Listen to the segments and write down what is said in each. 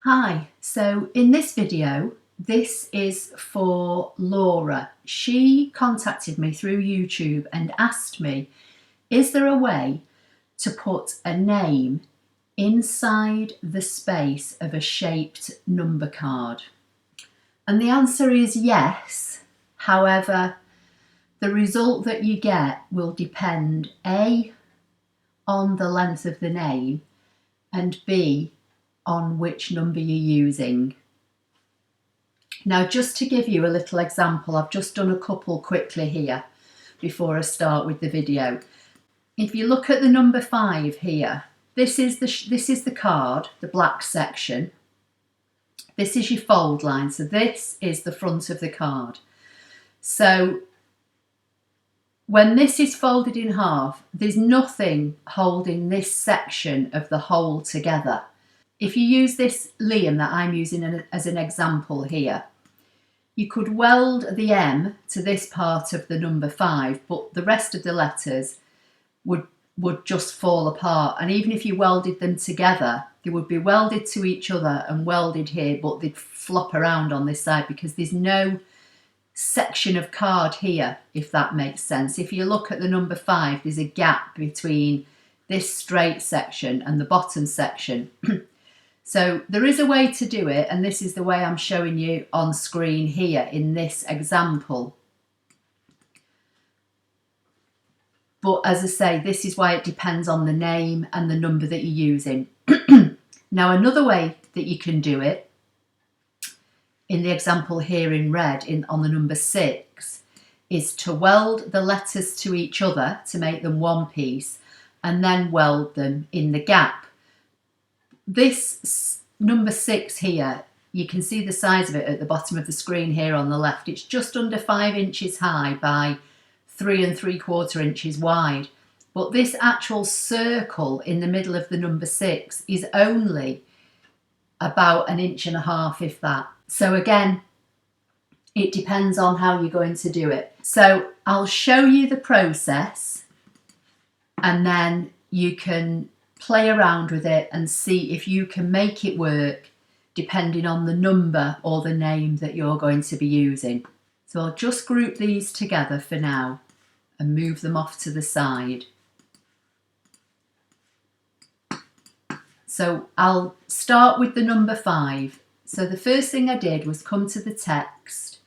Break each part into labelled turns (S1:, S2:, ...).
S1: Hi, so in this video, this is for Laura. She contacted me through YouTube and asked me, is there a way to put a name inside the space of a shaped number card? And the answer is yes. However, the result that you get will depend A, on the length of the name, and B, on which number you're using. Now, just to give you a little example, I've just done a couple quickly here before I start with the video. If you look at the number 5 here, this is the card, the black section. This is your fold line, so this is the front of the card. So when this is folded in half, there's nothing holding this section of the whole together. If you use this Liam that I'm using as an example here, you could weld the M to this part of the number 5, but the rest of the letters would just fall apart. And even if you welded them together, they would be welded to each other and welded here, but they'd flop around on this side because there's no section of card here, if that makes sense. If you look at the number 5, there's a gap between this straight section and the bottom section. So there is a way to do it, and this is the way I'm showing you on screen here in this example. But as I say, this is why it depends on the name and the number that you're using. Now, another way that you can do it, in the example here in red on the number 6, is to weld the letters to each other to make them one piece and then weld them in the gap. This number 6 here, you can see the size of it at the bottom of the screen here on the left. It's just under 5 inches high by 3 3/4 inches wide. But this actual circle in the middle of the number 6 is only about 1.5 inches, if that. So again, it depends on how you're going to do it. So I'll show you the process and then you can play around with it and see if you can make it work depending on the number or the name that you're going to be using. So I'll just group these together for now and move them off to the side. So I'll start with the number 5. So the first thing I did was come to the text.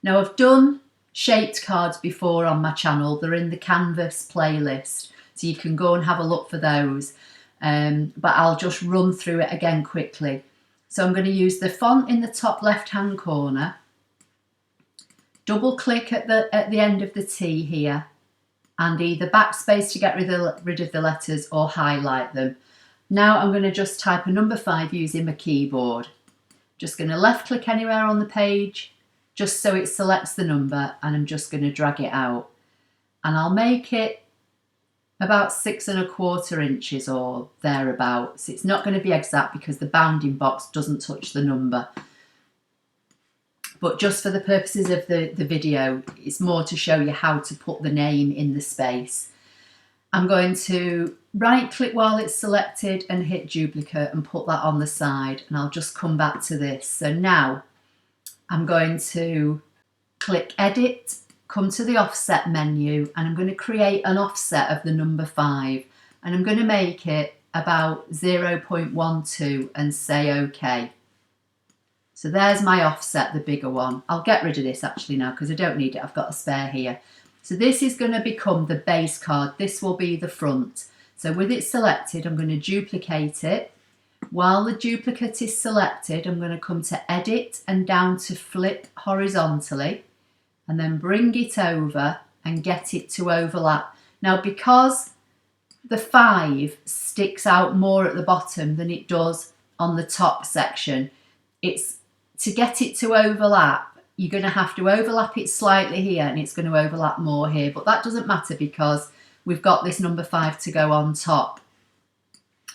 S1: Now, I've done shaped cards before on my channel. They're in the Canvas playlist, so you can go and have a look for those. But I'll just run through it again quickly. So I'm going to use the font in the top left hand corner, double click at the end of the T here, and either backspace to get rid of the letters or highlight them. Now I'm going to just type a number 5 using my keyboard. Just going to left click anywhere on the page just so it selects the number, and I'm just going to drag it out, and I'll make it about 6 1/4 inches or thereabouts. It's not going to be exact because the bounding box doesn't touch the number. But just for the purposes of the video, it's more to show you how to put the name in the space. I'm going to right click while it's selected and hit duplicate and put that on the side, and I'll just come back to this. So now I'm going to click edit, come to the offset menu, and I'm going to create an offset of the number 5, and I'm going to make it about 0.12 and say OK. So there's my offset, the bigger one. I'll get rid of this actually now because I don't need it. I've got a spare here. So this is going to become the base card. This will be the front. So with it selected, I'm going to duplicate it. While the duplicate is selected, I'm going to come to edit and down to flip horizontally, and then bring it over and get it to overlap. Now, because the 5 sticks out more at the bottom than it does on the top section, to get it to overlap, you're going to have to overlap it slightly here, and it's going to overlap more here. But that doesn't matter because we've got this number 5 to go on top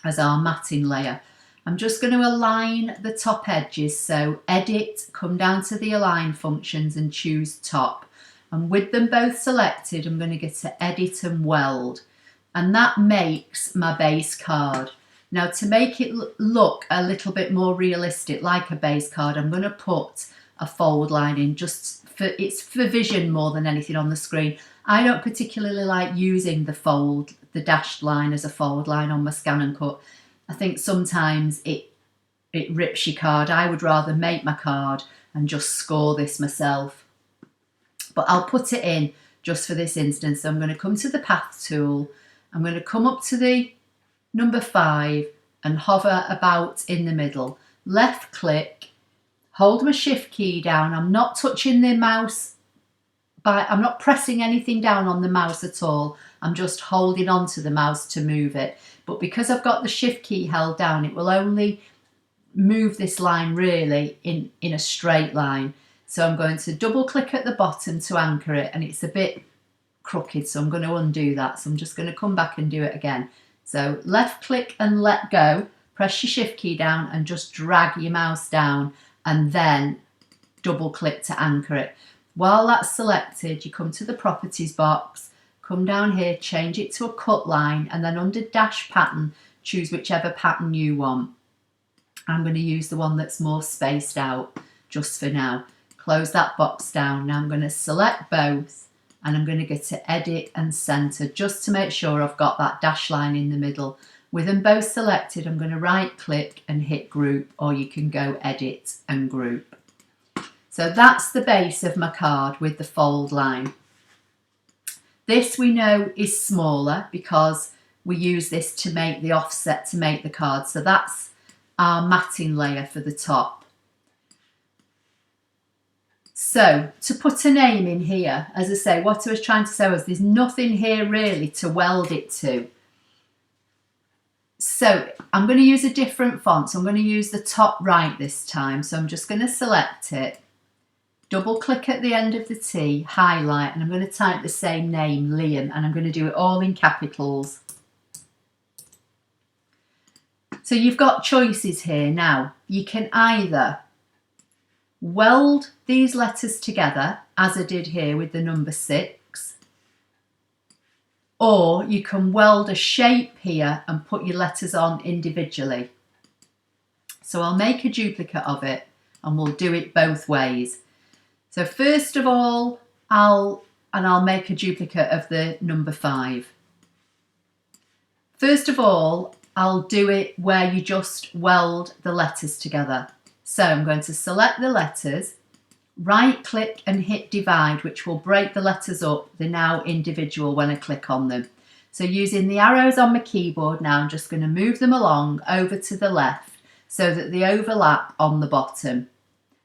S1: as our matting layer. I'm just going to align the top edges. So edit, come down to the align functions and choose top. And with them both selected, I'm going to get to edit and weld. And that makes my base card. Now, to make it look a little bit more realistic, like a base card, I'm going to put a fold line in, just for, it's for vision more than anything on the screen. I don't particularly like using the dashed line as a fold line on my ScanNCut. I think sometimes it rips your card. I would rather make my card and just score this myself. But I'll put it in just for this instance. So I'm going to come to the path tool. I'm going to come up to the number 5 and hover about in the middle. Left click, hold my shift key down. I'm not touching the mouse, I'm not pressing anything down on the mouse at all. I'm just holding onto the mouse to move it. But because I've got the shift key held down, it will only move this line really in a straight line. So I'm going to double click at the bottom to anchor it, and it's a bit crooked, so I'm going to undo that. So I'm just going to come back and do it again. So left click and let go, press your shift key down and just drag your mouse down, and then double click to anchor it. While that's selected, you come to the properties box, come down here, change it to a cut line, and then under dash pattern, choose whichever pattern you want. I'm going to use the one that's more spaced out just for now. Close that box down. Now I'm going to select both, and I'm going to go to edit and center just to make sure I've got that dash line in the middle. With them both selected, I'm going to right click and hit group, or you can go edit and group. So that's the base of my card with the fold line. This we know is smaller because we use this to make the offset to make the card. So that's our matting layer for the top. So to put a name in here, as I say, what I was trying to say was there's nothing here really to weld it to. So I'm going to use a different font. So I'm going to use the top right this time. So I'm just going to select it, double click at the end of the T, highlight, and I'm going to type the same name, Liam, and I'm going to do it all in capitals. So you've got choices here now. You can either weld these letters together, as I did here with the number 6, or you can weld a shape here and put your letters on individually. So I'll make a duplicate of it and we'll do it both ways. So first of all, I'll make a duplicate of the number 5. First of all, I'll do it where you just weld the letters together. So I'm going to select the letters, right click and hit divide, which will break the letters up. They're now individual when I click on them. So using the arrows on my keyboard now, I'm just going to move them along over to the left so that they overlap on the bottom.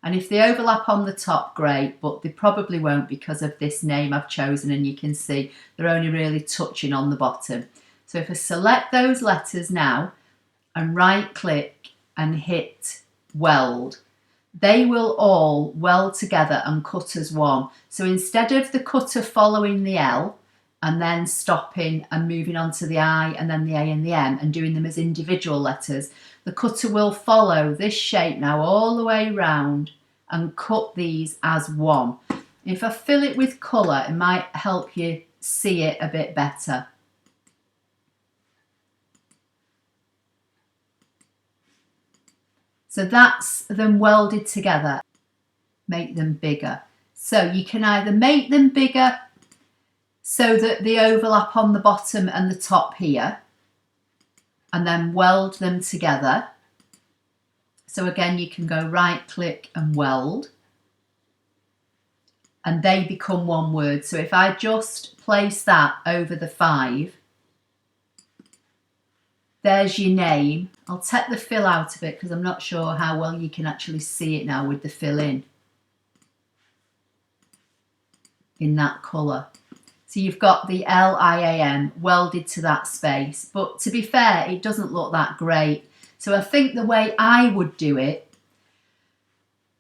S1: And if they overlap on the top, great, but they probably won't because of this name I've chosen, and you can see they're only really touching on the bottom. So if I select those letters now and right click and hit weld, they will all weld together and cut as one. So instead of the cutter following the L and then stopping and moving on to the I and then the A and the M and doing them as individual letters, the cutter will follow this shape now all the way round and cut these as one. If I fill it with colour, it might help you see it a bit better. So that's them welded together, make them bigger. So you can either make them bigger so that they overlap on the bottom and the top here, and then weld them together. So again, you can go right click and weld, and they become one word. So if I just place that over the 5, there's your name. I'll take the fill out of it because I'm not sure how well you can actually see it now with the fill in that colour. So you've got the L-I-A-M welded to that space. But to be fair, it doesn't look that great. So I think the way I would do it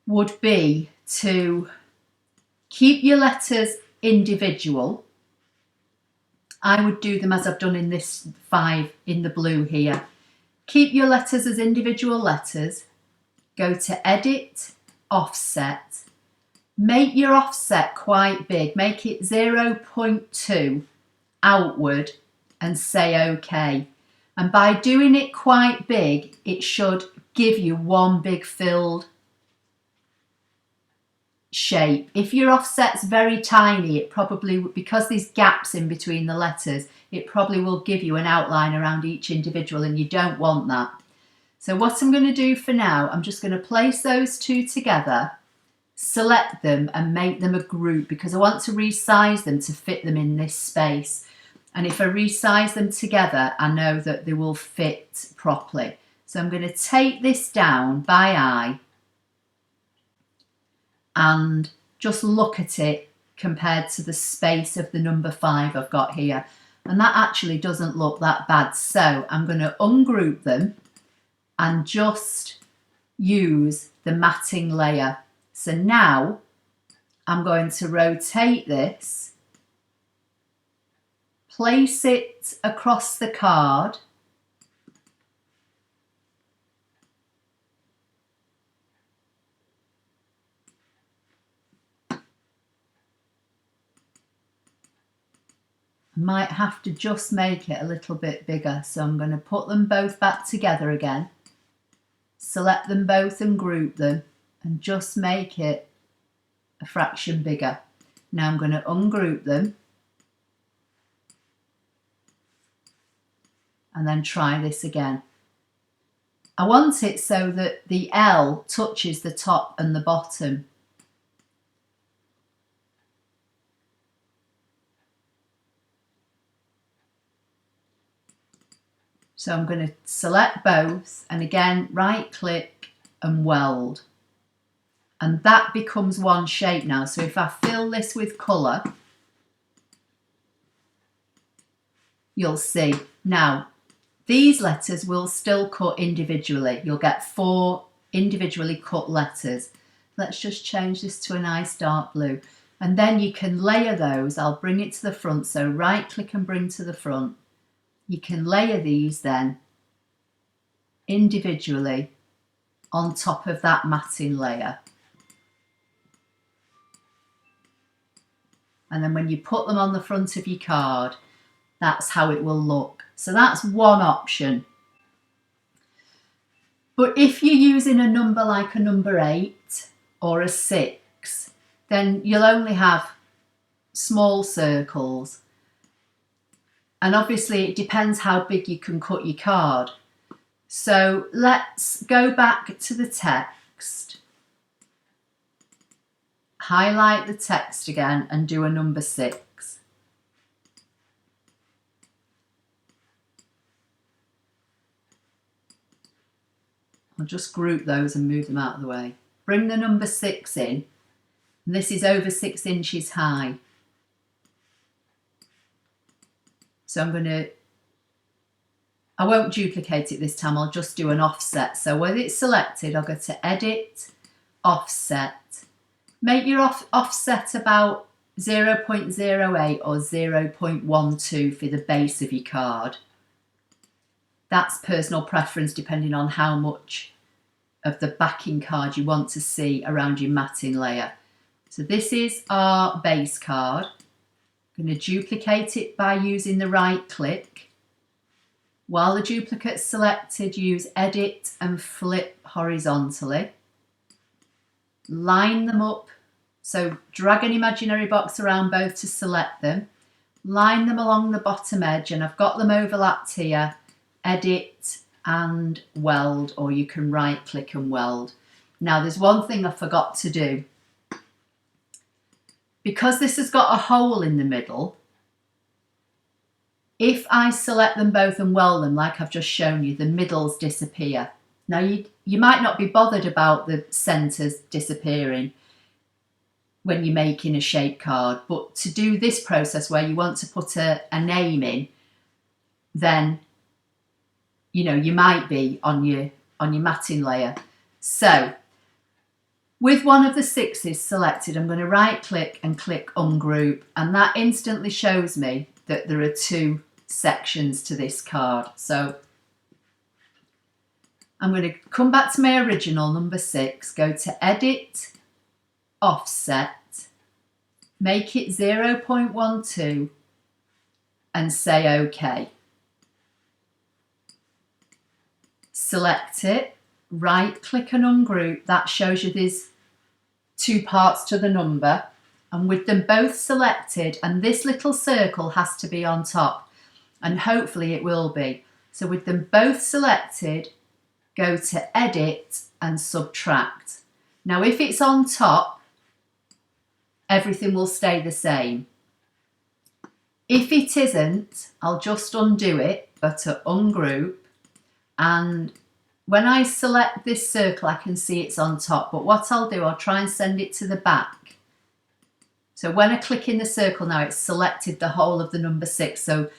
S1: would be to keep your letters individual. I would do them as I've done in this 5 in the blue here. Keep your letters as individual letters. Go to Edit, Offset. Make your offset quite big. Make it 0.2 outward and say OK. And by doing it quite big, it should give you one big filled shape. If your offset's very tiny, it probably, because there's gaps in between the letters, it probably will give you an outline around each individual, and you don't want that. So what I'm going to do for now, I'm just going to place those two together, select them and make them a group, because I want to resize them to fit them in this space. And if I resize them together, I know that they will fit properly. So I'm going to take this down by eye and just look at it compared to the space of the number 5 I've got here. And that actually doesn't look that bad. So I'm going to ungroup them and just use the matting layer. So now I'm going to rotate this, place it across the card, might have to just make it a little bit bigger, so I'm going to put them both back together again, select them both and group them, and just make it a fraction bigger. Now I'm going to ungroup them and then try this again. I want it so that the L touches the top and the bottom. So I'm going to select both and again right click and weld. And that becomes one shape now. So if I fill this with colour, you'll see. Now, these letters will still cut individually. You'll get 4 individually cut letters. Let's just change this to a nice dark blue. And then you can layer those. I'll bring it to the front. So right click and bring to the front. You can layer these then individually on top of that matting layer. And then when you put them on the front of your card, that's how it will look. So that's one option. But if you're using a number like a number 8 or a 6, then you'll only have small circles. And obviously it depends how big you can cut your card. So let's go back to the text, highlight the text again and do a number 6. I'll just group those and move them out of the way. Bring the number 6 in, and this is over 6 inches high. So I won't duplicate it this time, I'll just do an offset. So when it's selected, I'll go to Edit, Offset. Make your offset about 0.08 or 0.12 for the base of your card. That's personal preference depending on how much of the backing card you want to see around your matting layer. So this is our base card. I'm going to duplicate it by using the right click. While the duplicate's selected, use Edit and flip horizontally. Line them up. So drag an imaginary box around both to select them. Line them along the bottom edge, and I've got them overlapped here. Edit and weld, or you can right click and weld. Now there's one thing I forgot to do. Because this has got a hole in the middle, if I select them both and weld them like I've just shown you, the middles disappear. Now you might not be bothered about the centres disappearing when you're making a shape card, but to do this process where you want to put a name in, then you might be on your matting layer. So with one of the 6s selected, I'm going to right click and click ungroup, and that instantly shows me that there are 2 sections to this card. So I'm going to come back to my original number 6, go to Edit, Offset, make it 0.12 and say OK. select it, right click and ungroup. That shows you there's two parts to the number, and with them both selected, and this little circle has to be on top, and hopefully it will be. So with them both selected, go to edit and subtract. Now if it's on top, everything will stay the same. If it isn't, I'll just undo it, go to ungroup, and when I select this circle I can see it's on top, but what I'll do, I'll try and send it to the back. So when I click in the circle now, it's selected the whole of the number 6, so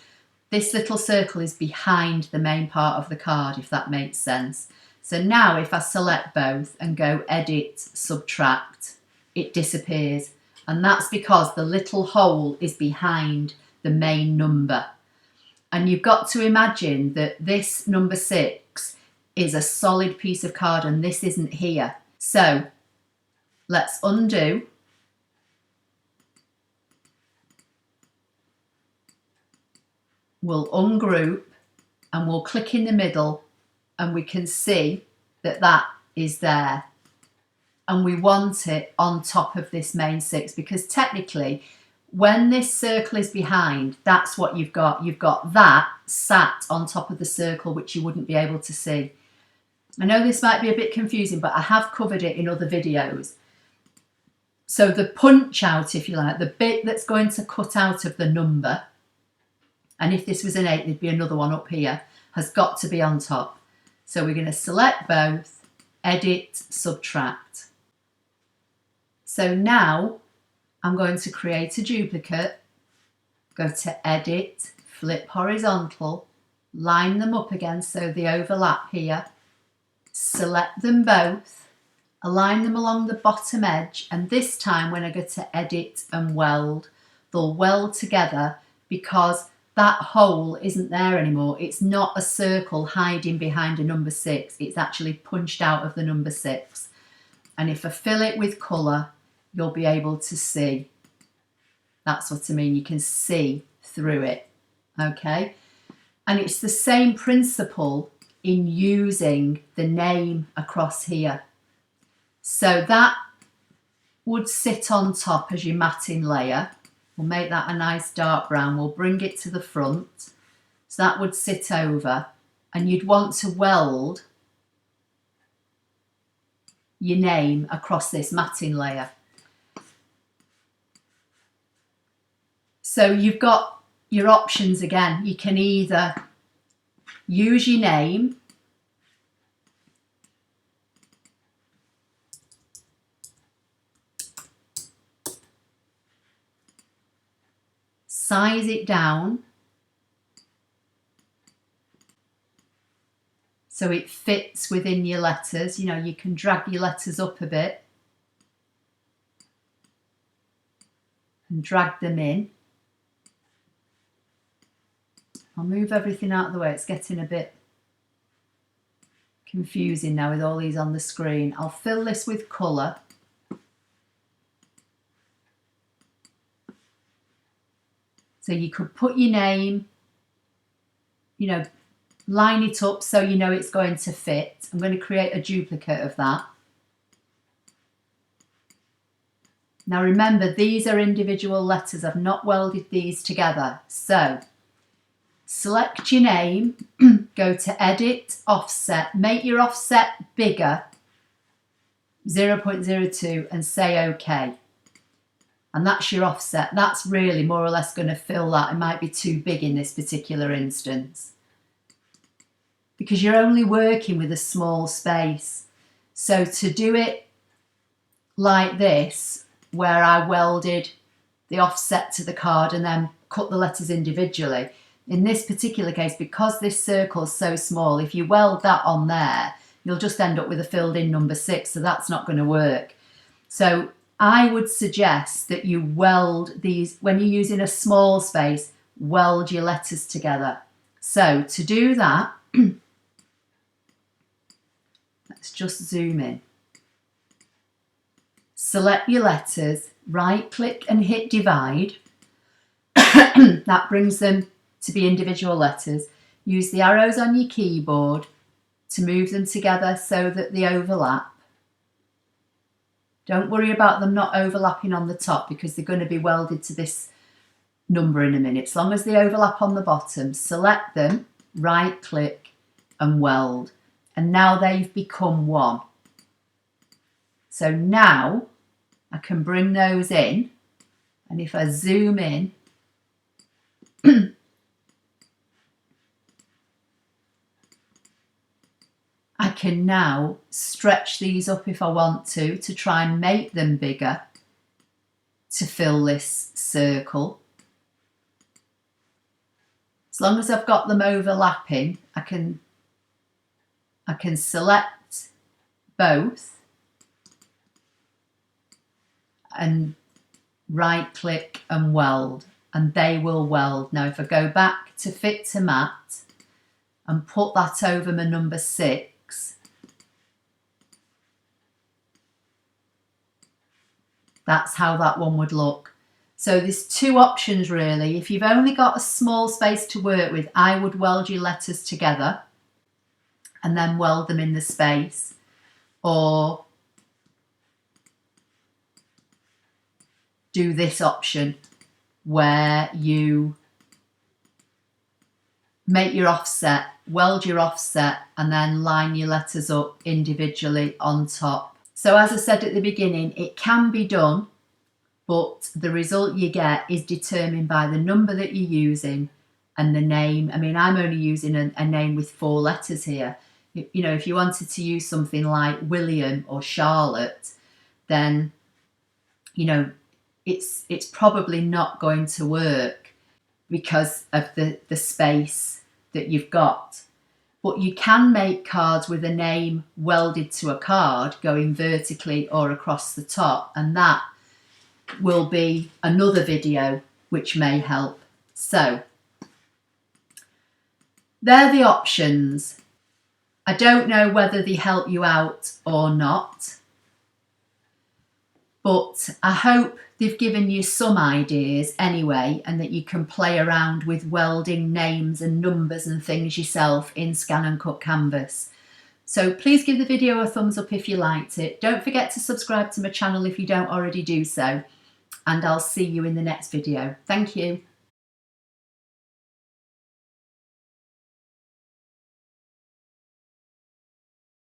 S1: this little circle is behind the main part of the card, if that makes sense. So now if I select both and go edit, subtract, it disappears. And that's because the little hole is behind the main number. And you've got to imagine that this number 6 is a solid piece of card and this isn't here. So let's undo. We'll ungroup and we'll click in the middle, and we can see that that is there. And we want it on top of this main 6, because technically when this circle is behind, that's what you've got. You've got that sat on top of the circle, which you wouldn't be able to see. I know this might be a bit confusing, but I have covered it in other videos. So the punch out, if you like, the bit that's going to cut out of the number, and if this was an 8, there'd be another one up here, has got to be on top. So we're going to select both, edit, subtract. So now I'm going to create a duplicate, go to edit, flip horizontal, line them up again so they overlap here, select them both, align them along the bottom edge, and this time when I go to edit and weld, they'll weld together because that hole isn't there anymore. It's not a circle hiding behind a number 6. It's actually punched out of the number 6. And if I fill it with colour, you'll be able to see. That's what I mean. You can see through it. Okay. And it's the same principle in using the name across here. So that would sit on top as your matting layer. We'll make that a nice dark brown. We'll bring it to the front. So that would sit over, and you'd want to weld your name across this matting layer. So you've got your options again. You can either use your name, size it down so it fits within your letters. You know, you can drag your letters up a bit and drag them in. I'll move everything out of the way. It's getting a bit confusing now with all these on the screen. I'll fill this with colour. So you could put your name, you know, line it up so you know it's going to fit. I'm going to create a duplicate of that. Now remember, these are individual letters. I've not welded these together. So select your name, go to edit, offset, make your offset bigger, 0.02, and say OK. And that's your offset. That's really more or less going to fill that. It might be too big in this particular instance, because you're only working with a small space. So to do it like this, where I welded the offset to the card and then cut the letters individually, in this particular case, because this circle is so small, if you weld that on there, you'll just end up with a filled in number 6, so that's not going to work. So I would suggest that you weld these, when you're using a small space, weld your letters together. So to do that, let's just zoom in. Select your letters, right click and hit divide. That brings them to be individual letters. Use the arrows on your keyboard to move them together so that they overlap. Don't worry about them not overlapping on the top because they're going to be welded to this number in a minute. As long as they overlap on the bottom, select them, right click and weld. And now they've become one. So now I can bring those in, and if I zoom in, I can now stretch these up if I want to try and make them bigger to fill this circle. As long as I've got them overlapping, I can select both and right click and weld, and they will weld. Now if I go back to fit to mat and put that over my number 6, that's how that one would look. So there's two options really. If you've only got a small space to work with, I would weld your letters together and then weld them in the space, or do this option where you make your offset, weld your offset, and then line your letters up individually on top. So as I said at the beginning, it can be done, but the result you get is determined by the number that you're using and the name. I mean, I'm only using a name with 4 letters here. You know, if you wanted to use something like William or Charlotte, then, you know, it's probably not going to work because of the space that you've got. But you can make cards with a name welded to a card going vertically or across the top, and that will be another video which may help. So they're the options. I don't know whether they help you out or not, but I hope they've given you some ideas anyway, and that you can play around with welding names and numbers and things yourself in ScanNCut Canvas. So please give the video a thumbs up if you liked it. Don't forget to subscribe to my channel if you don't already do so, and I'll see you in the next video. Thank you.